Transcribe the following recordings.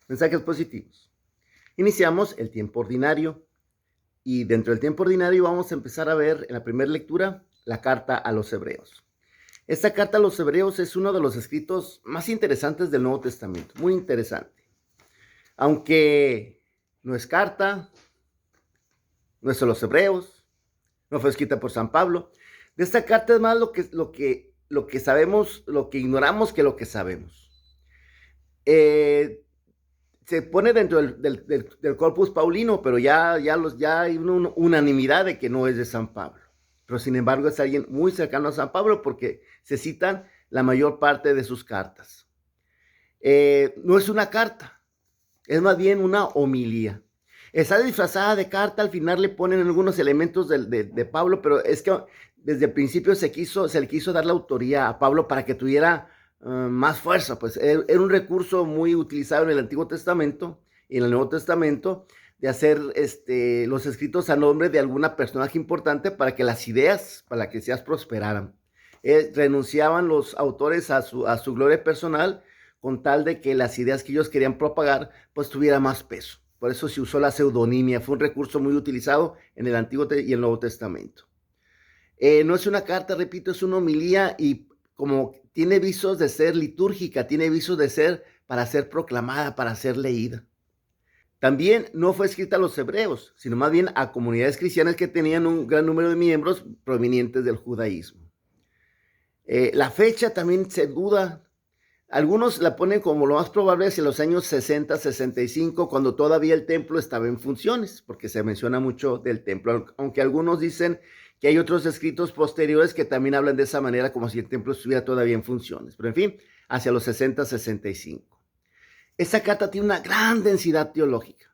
Mensajes positivos. Iniciamos el tiempo ordinario y dentro del tiempo ordinario vamos a empezar a ver en la primera lectura la carta a los Hebreos. Esta carta a los Hebreos es uno de los escritos más interesantes del Nuevo Testamento, muy interesante. Aunque no es carta, no es de los Hebreos, no fue escrita por San Pablo. De esta carta es más lo que sabemos, lo que ignoramos que lo que sabemos. Se pone dentro del corpus paulino, pero ya hay una unanimidad de que no es de San Pablo. Pero sin embargo es alguien muy cercano a San Pablo porque se citan la mayor parte de sus cartas. No es una carta, es más bien una homilía. Está disfrazada de carta, al final le ponen algunos elementos de Pablo, pero es que desde el principio se le quiso dar la autoría a Pablo para que tuviera más fuerza, pues era un recurso muy utilizado en el Antiguo Testamento y en el Nuevo Testamento de hacer los escritos a nombre de alguna personaje importante para que las ideas, para que seas prosperaran. Renunciaban los autores a su gloria personal con tal de que las ideas que ellos querían propagar pues tuviera más peso. Por eso se usó la pseudonimia, fue un recurso muy utilizado en el Antiguo y el Nuevo Testamento. No es una carta, repito, es una homilía y como tiene visos de ser litúrgica, tiene visos de ser para ser proclamada, para ser leída. También no fue escrita a los hebreos, sino más bien a comunidades cristianas que tenían un gran número de miembros provenientes del judaísmo. La fecha también se duda. Algunos la ponen como lo más probable hacia los años 60, 65, cuando todavía el templo estaba en funciones, porque se menciona mucho del templo, aunque algunos dicen que hay otros escritos posteriores que también hablan de esa manera, como si el templo estuviera todavía en funciones. Pero en fin, hacia los 60, 65. Esta carta tiene una gran densidad teológica,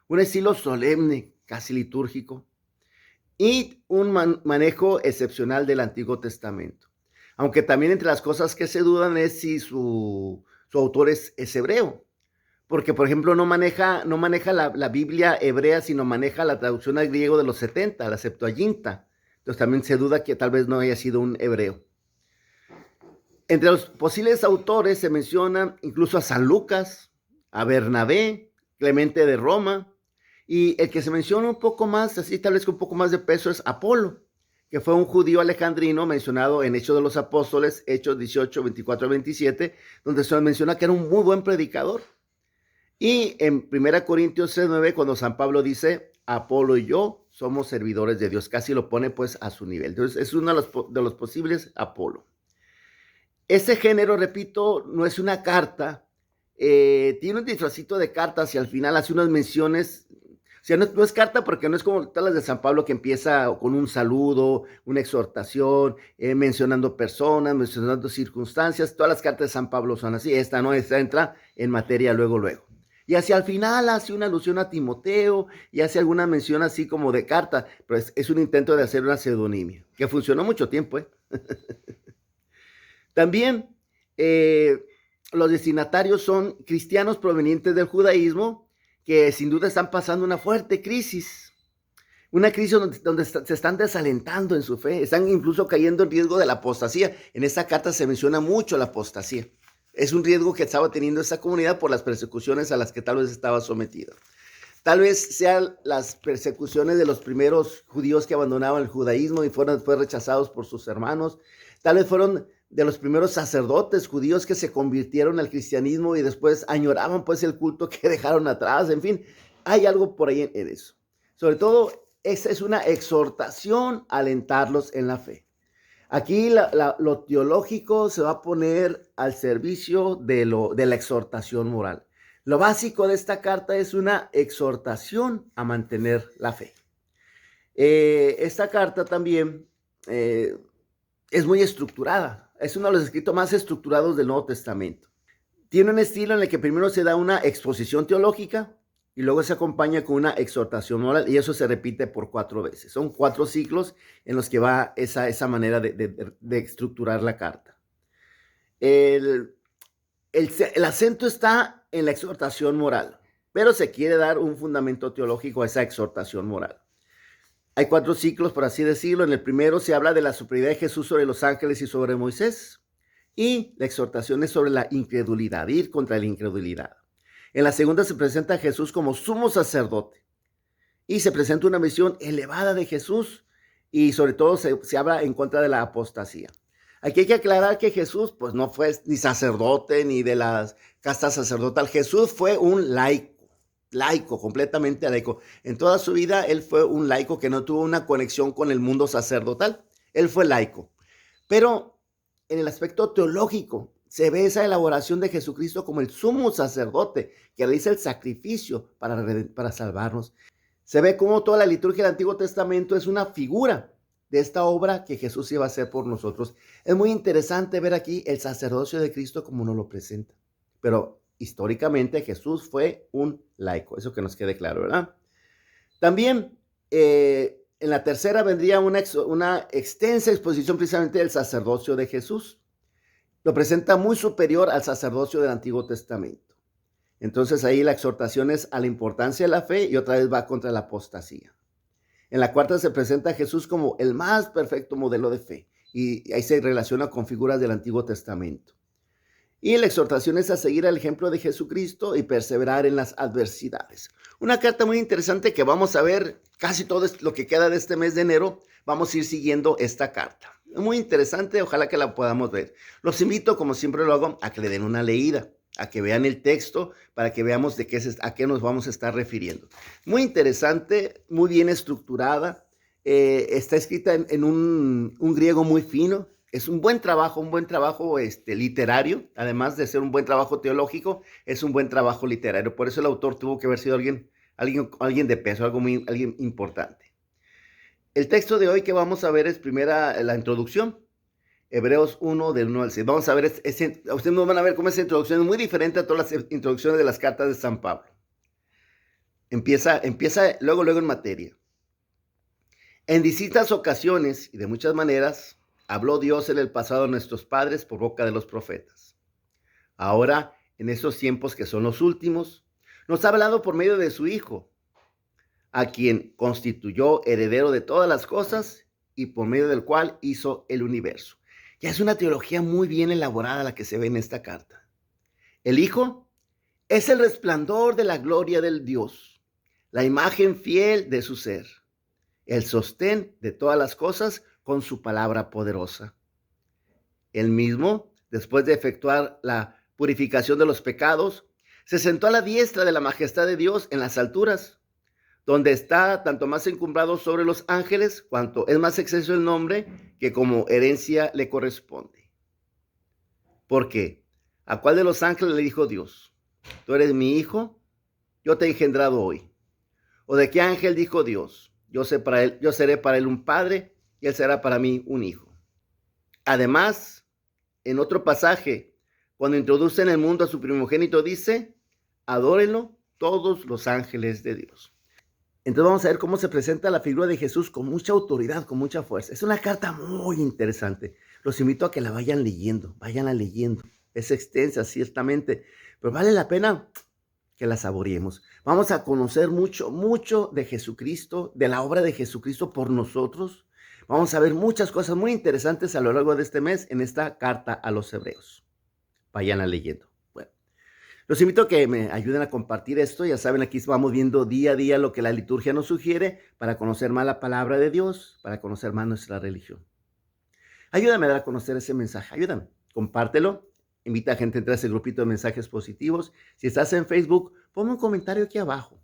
un estilo solemne, casi litúrgico, y un manejo excepcional del Antiguo Testamento. Aunque también entre las cosas que se dudan es si su autor es hebreo. Porque, por ejemplo, no maneja la Biblia hebrea, sino maneja la traducción al griego de los 70, la Septuaginta. Entonces también se duda que tal vez no haya sido un hebreo. Entre los posibles autores se menciona incluso a San Lucas, a Bernabé, Clemente de Roma, y el que se menciona un poco más, así tal vez con un poco más de peso, es Apolo, que fue un judío alejandrino mencionado en Hechos de los Apóstoles, Hechos 18, 24 27, donde se menciona que era un muy buen predicador. Y en 1 Corintios 3:9, cuando San Pablo dice, Apolo y yo somos servidores de Dios, casi lo pone pues a su nivel. Entonces es uno de los posibles Apolo. Ese género, repito, no es una carta, tiene un disfrazito de cartas y al final hace unas menciones. O sea, no es carta porque no es como todas las de San Pablo que empieza con un saludo, una exhortación, mencionando personas, mencionando circunstancias. Todas las cartas de San Pablo son así. Esta no, esta entra en materia luego. Y hacia el final hace una alusión a Timoteo y hace alguna mención así como de carta, pero es un intento de hacer una pseudonimia, que funcionó mucho tiempo. También los destinatarios son cristianos provenientes del judaísmo, que sin duda están pasando una fuerte crisis, una crisis donde se están desalentando en su fe, están incluso cayendo en riesgo de la apostasía. En esta carta se menciona mucho la apostasía. Es un riesgo que estaba teniendo esta comunidad por las persecuciones a las que tal vez estaba sometida. Tal vez sean las persecuciones de los primeros judíos que abandonaban el judaísmo y fueron después rechazados por sus hermanos. Tal vez fueron de los primeros sacerdotes judíos que se convirtieron al cristianismo y después añoraban pues el culto que dejaron atrás. En fin, hay algo por ahí en eso. Sobre todo, esa es una exhortación a alentarlos en la fe. Aquí lo teológico se va a poner al servicio de la exhortación moral. Lo básico de esta carta es una exhortación a mantener la fe. Esta carta también es muy estructurada. Es uno de los escritos más estructurados del Nuevo Testamento. Tiene un estilo en el que primero se da una exposición teológica y luego se acompaña con una exhortación moral, y eso se repite por 4 veces. Son 4 ciclos en los que va esa manera de estructurar la carta. El acento está en la exhortación moral, pero se quiere dar un fundamento teológico a esa exhortación moral. Hay 4 ciclos, por así decirlo. En el primero se habla de la superioridad de Jesús sobre los ángeles y sobre Moisés. Y la exhortación es sobre la incredulidad, ir contra la incredulidad. En la segunda se presenta a Jesús como sumo sacerdote y se presenta una visión elevada de Jesús y sobre todo se habla en contra de la apostasía. Aquí hay que aclarar que Jesús pues no fue ni sacerdote ni de las castas sacerdotal. Jesús fue un laico, completamente laico. En toda su vida él fue un laico que no tuvo una conexión con el mundo sacerdotal. Él fue laico. Pero en el aspecto teológico se ve esa elaboración de Jesucristo como el sumo sacerdote que realiza el sacrificio para salvarnos. Se ve como toda la liturgia del Antiguo Testamento es una figura de esta obra que Jesús iba a hacer por nosotros. Es muy interesante ver aquí el sacerdocio de Cristo como nos lo presenta. Pero históricamente Jesús fue un laico, eso que nos quede claro, ¿verdad? También en la tercera vendría una extensa exposición precisamente del sacerdocio de Jesús. Lo presenta muy superior al sacerdocio del Antiguo Testamento. Entonces ahí la exhortación es a la importancia de la fe y otra vez va contra la apostasía. En la cuarta se presenta a Jesús como el más perfecto modelo de fe y ahí se relaciona con figuras del Antiguo Testamento. Y la exhortación es a seguir el ejemplo de Jesucristo y perseverar en las adversidades. Una carta muy interesante que vamos a ver casi todo lo que queda de este mes de enero. Vamos a ir siguiendo esta carta. Muy interesante, ojalá que la podamos ver. Los invito, como siempre lo hago, a que le den una leída, a que vean el texto para que veamos a qué nos vamos a estar refiriendo. Muy interesante, muy bien estructurada, está escrita en un griego muy fino. Es un buen trabajo literario, además de ser un buen trabajo teológico, es un buen trabajo literario. Por eso el autor tuvo que haber sido alguien de peso, alguien importante. El texto de hoy que vamos a ver es la introducción. Hebreos 1, del 1 al 6. Vamos a ver, ustedes van a ver cómo esa introducción es muy diferente a todas las introducciones de las cartas de San Pablo. Empieza luego en materia. En distintas ocasiones y de muchas maneras, habló Dios en el pasado a nuestros padres por boca de los profetas. Ahora, en esos tiempos que son los últimos, nos ha hablado por medio de su Hijo, a quien constituyó heredero de todas las cosas y por medio del cual hizo el universo. Ya es una teología muy bien elaborada la que se ve en esta carta. El Hijo es el resplandor de la gloria del Dios, la imagen fiel de su ser, el sostén de todas las cosas con su palabra poderosa. Él mismo, después de efectuar la purificación de los pecados, se sentó a la diestra de la majestad de Dios en las alturas, donde está tanto más encumbrado sobre los ángeles, cuanto es más exceso el nombre que como herencia le corresponde. Porque, ¿a cuál de los ángeles le dijo Dios? Tú eres mi hijo, yo te he engendrado hoy. ¿O de qué ángel dijo Dios? Yo seré para él un padre y él será para mí un hijo. Además, en otro pasaje, cuando introduce en el mundo a su primogénito, dice, adórenlo todos los ángeles de Dios. Entonces vamos a ver cómo se presenta la figura de Jesús con mucha autoridad, con mucha fuerza. Es una carta muy interesante. Los invito a que la vayan leyendo, váyanla leyendo. Es extensa, ciertamente, pero vale la pena que la saboreemos. Vamos a conocer mucho de Jesucristo, de la obra de Jesucristo por nosotros. Vamos a ver muchas cosas muy interesantes a lo largo de este mes en esta carta a los Hebreos. Váyanla leyendo. Los invito a que me ayuden a compartir esto. Ya saben, aquí vamos viendo día a día lo que la liturgia nos sugiere para conocer más la palabra de Dios, para conocer más nuestra religión. Ayúdame a dar a conocer ese mensaje, ayúdame, compártelo. Invita a gente a entrar a ese grupito de mensajes positivos. Si estás en Facebook, ponme un comentario aquí abajo.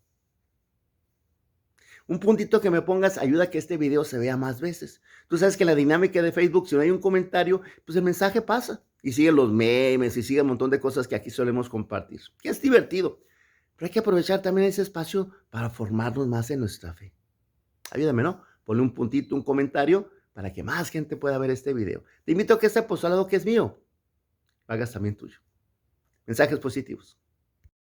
Un puntito que me pongas ayuda a que este video se vea más veces. Tú sabes que la dinámica de Facebook, si no hay un comentario, pues el mensaje pasa. Y siguen los memes y siguen un montón de cosas que aquí solemos compartir. Que es divertido. Pero hay que aprovechar también ese espacio para formarnos más en nuestra fe. Ayúdame, ¿no? Ponle un puntito, un comentario, para que más gente pueda ver este video. Te invito a que este apostolado que es mío, hagas también tuyo. Mensajes positivos.